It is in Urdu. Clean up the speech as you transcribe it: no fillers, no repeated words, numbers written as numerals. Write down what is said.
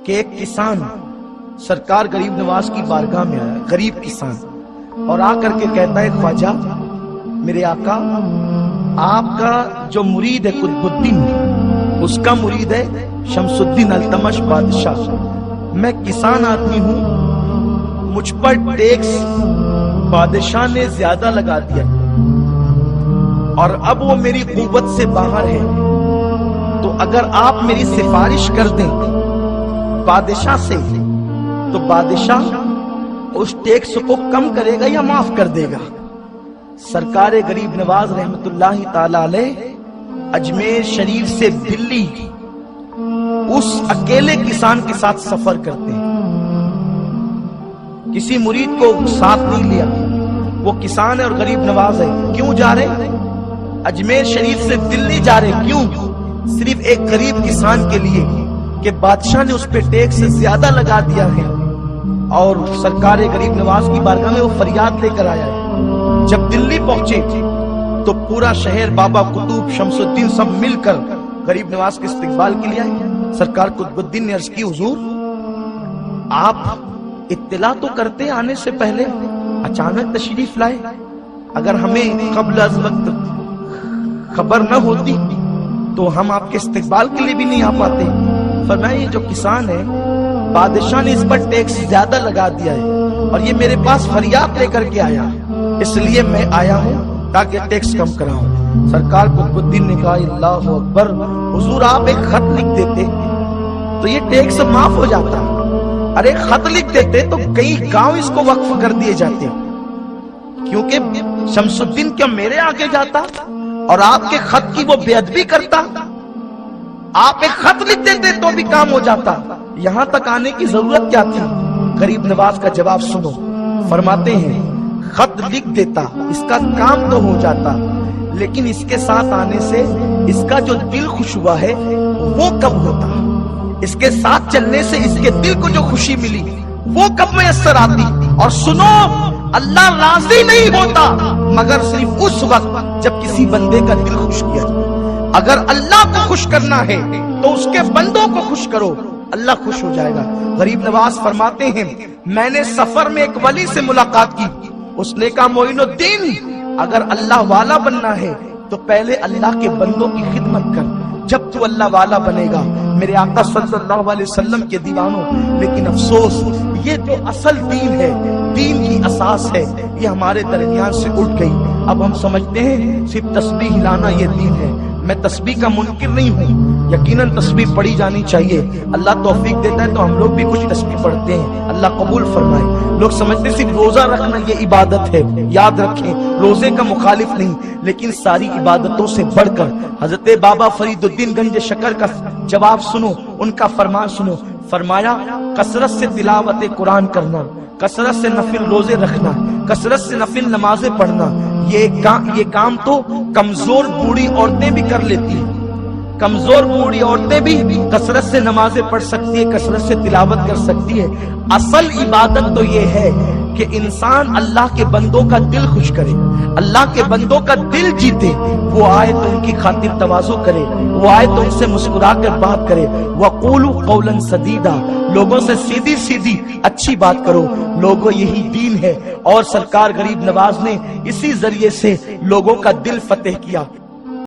کہ ایک کسان سرکار غریب نواز کی بارگاہ میں آیا، غریب کسان، اور آ کر کے کہتا ہے خواجہ میرے آقا، آپ کا جو مرید ہے قطب الدین، اس کا مرید ہے شمس الدین التمش بادشاہ، میں کسان آدمی ہوں، مجھ پر ٹیکس بادشاہ نے زیادہ لگا دیا اور اب وہ میری قوت سے باہر ہے، تو اگر آپ میری سفارش کر دیں بادشاہ سے تو بادشاہ اس ٹیکس کو کم کرے گا یا معاف کر دے گا؟ سرکار غریب نواز رحمت اللہ تعالی علیہ اجمیر شریف سے دلی اس اکیلے کسان کے ساتھ سفر کرتے ہیں، کسی مرید کو ساتھ نہیں لیا، وہ کسان ہے اور غریب نواز ہے۔ کیوں جا رہے؟ اجمیر شریف سے دلی جا رہے، کیوں؟ صرف ایک غریب کسان کے لیے کہ بادشاہ نے اس پہ ٹیکس زیادہ لگا دیا ہے، اور سرکار غریب نواز کی بارگاہ میں وہ فریاد لے کر آیا ہے۔ جب دلی پہنچے تو پورا شہر، بابا قطب، شمس الدین سب مل کر غریب نواز کے استقبال کے لیے آئے۔ سرکار قطب الدین نے عرض کی حضور آپ اطلاع تو کرتے آنے سے پہلے، اچانک تشریف لائے، اگر ہمیں قبل از وقت خبر نہ ہوتی تو ہم آپ کے استقبال کے لیے بھی نہیں آ پاتے۔ فرمایا یہ جو کسان ہے بادشاہ نے اس پر ٹیکس زیادہ لگا دیا ہے اور یہ میرے پاس فریاد لے کر کے آیا، اس لیے میں آیا ہوں تاکہ ٹیکس کم کراؤں۔ سرکار قطب الدین نے کہا اللہ اکبر، حضور آپ ایک خط لکھ دیتے تو یہ ٹیکس معاف ہو جاتا، ارے خط لکھ دیتے تو کئی گاؤں اس کو وقف کر دیے جاتے، کیونکہ شمس الدین کیا میرے آگے جاتا اور آپ کے خط کی وہ بے ادبی کرتا؟ آپ ایک خط لکھ دیتے تو بھی کام ہو جاتا، یہاں تک آنے کی ضرورت کیا تھی؟ غریب نواز کا جواب سنو، فرماتے ہیں خط لکھ دیتا، اس کا کام تو ہو جاتا، لیکن اس کے ساتھ آنے سے اس کا جو دل خوش ہوا ہے وہ کب ہوتا؟ اس کے ساتھ چلنے سے اس کے دل کو جو خوشی ملی وہ کب میسر آتی؟ اور سنو، اللہ راضی نہیں ہوتا مگر صرف اس وقت جب کسی بندے کا دل خوش کیا جائے۔ اگر اللہ کو خوش کرنا ہے تو اس کے بندوں کو خوش کرو، اللہ خوش ہو جائے گا۔ غریب نواز فرماتے ہیں میں نے سفر میں ایک ولی سے ملاقات کی، اس نے کہا معین الدین اگر اللہ والا بننا ہے تو پہلے اللہ کے بندوں کی خدمت کر، جب تو اللہ والا بنے گا میرے آقا صلی اللہ علیہ وسلم کے دیوانوں۔ لیکن افسوس یہ جو اصل دین ہے، دین کی اساس ہے، یہ ہمارے درمیان سے اٹھ گئی۔ اب ہم سمجھتے ہیں صرف تسبیح لانا یہ دین ہے۔ میں تسبیح کا منکر نہیں ہوں، یقیناً تسبیح پڑھی جانی چاہیے، اللہ توفیق دیتا ہے تو ہم لوگ بھی کچھ تسبیح پڑھتے ہیں، اللہ قبول فرمائے۔ لوگ سمجھتے صرف روزہ رکھنا یہ عبادت ہے، یاد رکھیں روزے کا مخالف نہیں، لیکن ساری عبادتوں سے بڑھ کر حضرت بابا فرید الدین گنج شکر کا جواب سنو، ان کا فرمان سنو۔ فرمایا کثرت سے تلاوت قرآن کرنا، کثرت سے نفل روزے رکھنا، کثرت سے نفل نمازیں پڑھنا، یہ کام تو کمزور بوڑھی عورتیں بھی کر لیتی ہیں، کمزور بوڑھی عورتیں بھی کثرت سے نمازیں پڑھ سکتی ہے، کثرت سے تلاوت کر سکتی ہے۔ اصل عبادت تو یہ ہے کہ انسان اللہ کے بندوں کا دل خوش کرے، اللہ کے بندوں کا دل جیتے، وہ آئے تو ان کی خاطر تواضع کرے، وہ آئے تو ان سے مسکرا کر بات کرے۔ وَقُولُوا قَوْلًا سَدِيدًا، لوگوں سے سیدھی سیدھی اچھی بات کرو، لوگوں یہی دین ہے، اور سرکار غریب نواز نے اسی ذریعے سے لوگوں کا دل فتح کیا۔